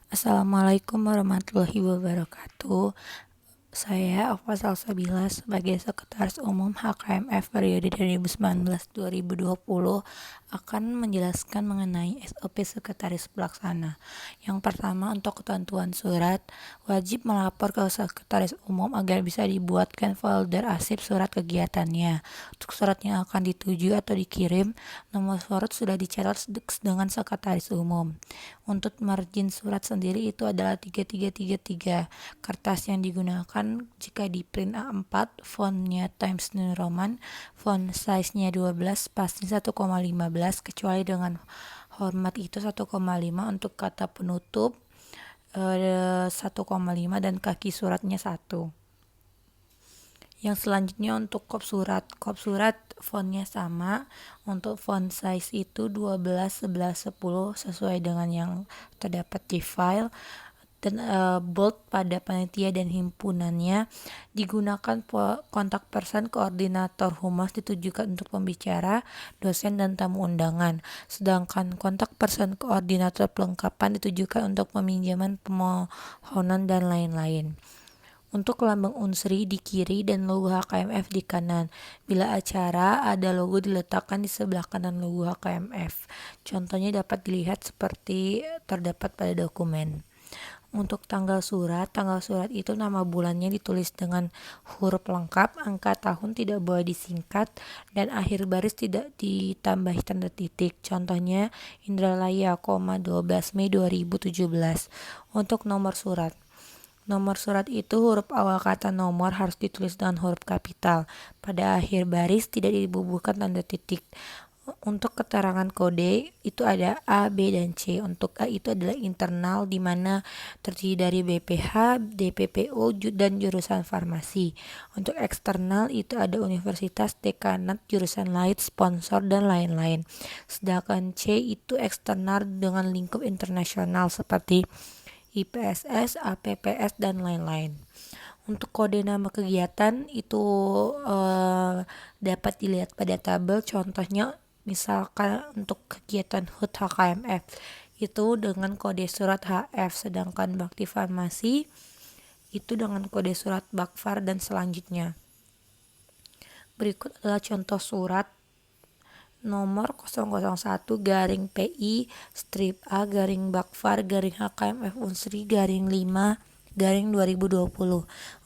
Assalamualaikum warahmatullahi wabarakatuh. Saya Alfa Salsabila sebagai Sekretaris Umum HKMF periode 2019-2020 akan menjelaskan mengenai SOP Sekretaris Pelaksana. Yang pertama, untuk ketentuan surat, wajib melapor ke Sekretaris Umum agar bisa dibuatkan folder arsip surat kegiatannya. Untuk surat yang akan dituju atau dikirim, nomor surat sudah dicatat dengan Sekretaris Umum. Untuk margin surat sendiri itu adalah 3333. Kertas yang digunakan jika di print A4, fontnya Times New Roman, font size-nya 12, spasi 1,15, kecuali dengan hormat itu 1,5 untuk kata penutup 1,5 dan kaki suratnya 1. Yang selanjutnya untuk kop surat fontnya sama. Untuk font size itu 12, 11, 10 sesuai dengan yang terdapat di file. Dan bold pada panitia dan himpunannya. Digunakan kontak person koordinator humas ditujukan untuk pembicara, dosen, dan tamu undangan. Sedangkan kontak person koordinator pelengkapan ditujukan untuk peminjaman pemohonan dan lain-lain. Untuk lambang unsri di kiri dan logo HKMF di kanan. Bila acara, ada logo diletakkan di sebelah kanan logo HKMF. Contohnya dapat dilihat seperti terdapat pada dokumen. Untuk tanggal surat itu nama bulannya ditulis dengan huruf lengkap, angka tahun tidak boleh disingkat, dan akhir baris tidak ditambahi tanda titik. Contohnya Indralaya, 12 Mei 2017. Untuk nomor surat itu huruf awal kata nomor harus ditulis dengan huruf kapital. Pada akhir baris tidak dibubuhkan tanda titik. Untuk keterangan kode itu ada A, B, dan C. Untuk A itu adalah internal di mana terdiri dari BPH, DPPO, dan jurusan farmasi. Untuk eksternal itu ada universitas, dekanat, jurusan lain, sponsor, dan lain-lain. Sedangkan C itu eksternal dengan lingkup internasional seperti IPSS, APPS, dan lain-lain. Untuk kode nama kegiatan itu dapat dilihat pada tabel. Contohnya misalkan untuk kegiatan HUT HKMF itu dengan kode surat HF, sedangkan bakti farmasi itu dengan kode surat Bakfar dan selanjutnya. Berikut adalah contoh surat nomor 001 garing PI strip A garing Bakfar garing HKMF Unsri garing 5 garing 2020.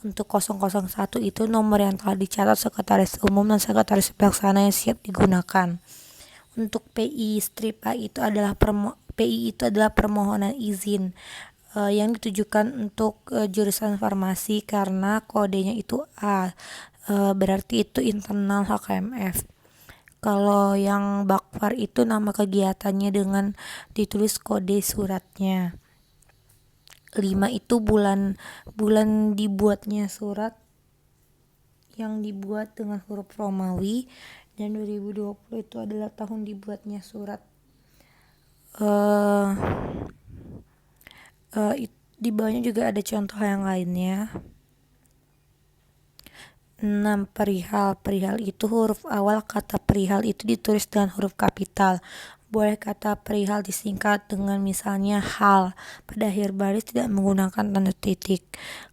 Untuk 001 itu nomor yang telah dicatat Sekretaris Umum dan Sekretaris Pelaksana yang siap digunakan. Untuk PI strip A itu adalah permohonan izin yang ditujukan untuk jurusan farmasi karena kodenya itu A, berarti itu internal HKMF. Kalau yang Bakfar itu nama kegiatannya dengan ditulis kode suratnya. 5 itu bulan dibuatnya surat yang dibuat dengan huruf Romawi, dan 2020 itu adalah tahun dibuatnya surat. Di bawahnya juga ada contoh yang lainnya. 6. Perihal itu huruf awal kata perihal itu ditulis dengan huruf kapital. Boleh kata perihal disingkat dengan misalnya hal. Pada akhir baris tidak menggunakan tanda titik.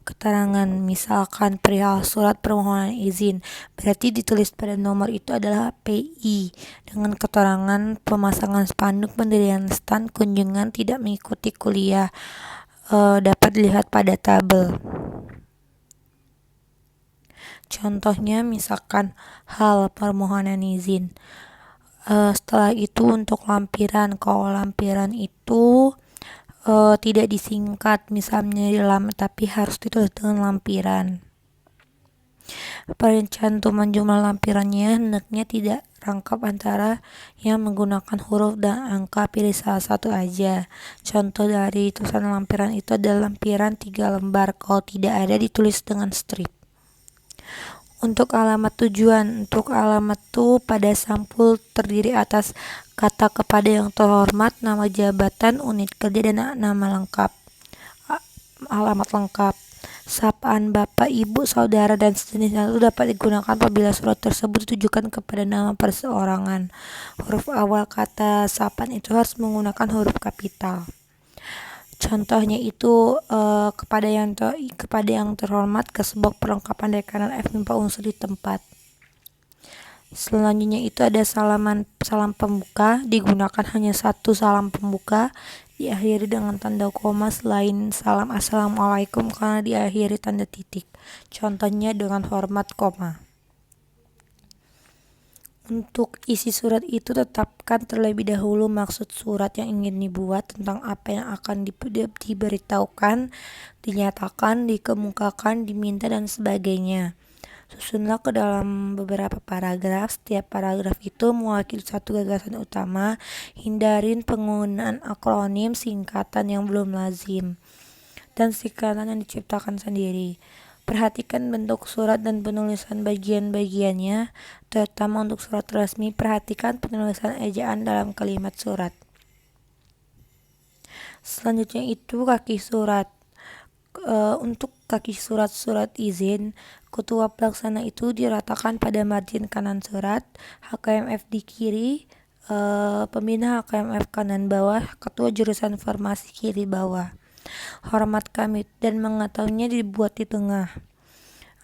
Keterangan misalkan perihal surat permohonan izin, berarti ditulis pada nomor itu adalah PI dengan keterangan pemasangan spanduk, pendirian stand, kunjungan tidak mengikuti kuliah. Dapat dilihat pada tabel. Contohnya misalkan hal permohonan izin. Setelah itu untuk lampiran, kalau lampiran itu tidak disingkat misalnya tapi harus ditulis dengan lampiran. Pencantuman jumlah lampirannya hendaknya tidak rangkap antara yang menggunakan huruf dan angka, pilih salah satu aja. Contoh dari tulisan lampiran itu adalah lampiran 3 lembar, kalau tidak ada ditulis dengan strip. Untuk alamat tujuan, untuk alamat tuh pada sampul terdiri atas kata kepada yang terhormat, nama jabatan, unit kerja, dan nama lengkap. Alamat lengkap. Sapaan bapak, ibu, saudara, dan sejenisnya itu dapat digunakan apabila surat tersebut ditujukan kepada nama perseorangan. Huruf awal kata sapaan itu harus menggunakan huruf kapital. Contohnya itu kepada yang terhormat kesebok perlengkapan dari kanan F tanpa unsur di tempat. Selanjutnya itu ada salam pembuka, digunakan hanya satu salam pembuka, diakhiri dengan tanda koma selain salam assalamualaikum karena diakhiri tanda titik. Contohnya dengan hormat koma. Untuk isi surat itu tetapkan terlebih dahulu maksud surat yang ingin dibuat, tentang apa yang akan diberitahukan, dinyatakan, dikemukakan, diminta, dan sebagainya. Susunlah ke dalam beberapa paragraf. Setiap paragraf itu mewakili satu gagasan utama. Hindarin penggunaan akronim, singkatan yang belum lazim, dan singkatan yang diciptakan sendiri. Perhatikan bentuk surat dan penulisan bagian-bagiannya, terutama untuk surat resmi. Perhatikan penulisan ejaan dalam kalimat surat. Selanjutnya itu kaki surat. Untuk kaki surat izin, ketua pelaksana itu diratakan pada margin kanan surat, HKMF di kiri, pembina HKMF kanan bawah, ketua jurusan farmasi kiri bawah. Hormat kami dan mengetahuinya dibuat di tengah.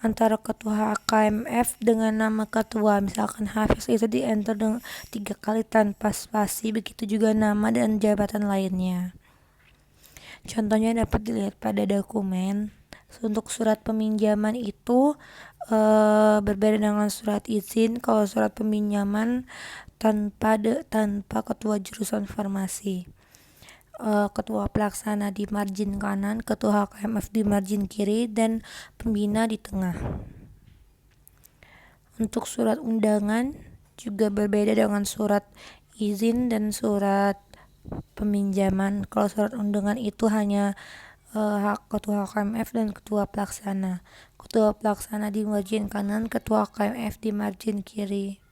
Antara ketua HKMF dengan nama ketua, misalkan Hafiz, itu di enter 3 kali tanpa spasi, begitu juga nama dan jabatan lainnya. Contohnya dapat dilihat pada dokumen. Untuk surat peminjaman itu berbeda dengan surat izin. Kalau surat peminjaman tanpa ketua jurusan farmasi, ketua pelaksana di margin kanan, ketua HKMF di margin kiri, dan pembina di tengah. Untuk surat undangan juga berbeda dengan surat izin dan surat peminjaman. Kalau surat undangan itu hanya ketua HKMF dan ketua pelaksana. Ketua pelaksana di margin kanan, ketua HKMF di margin kiri.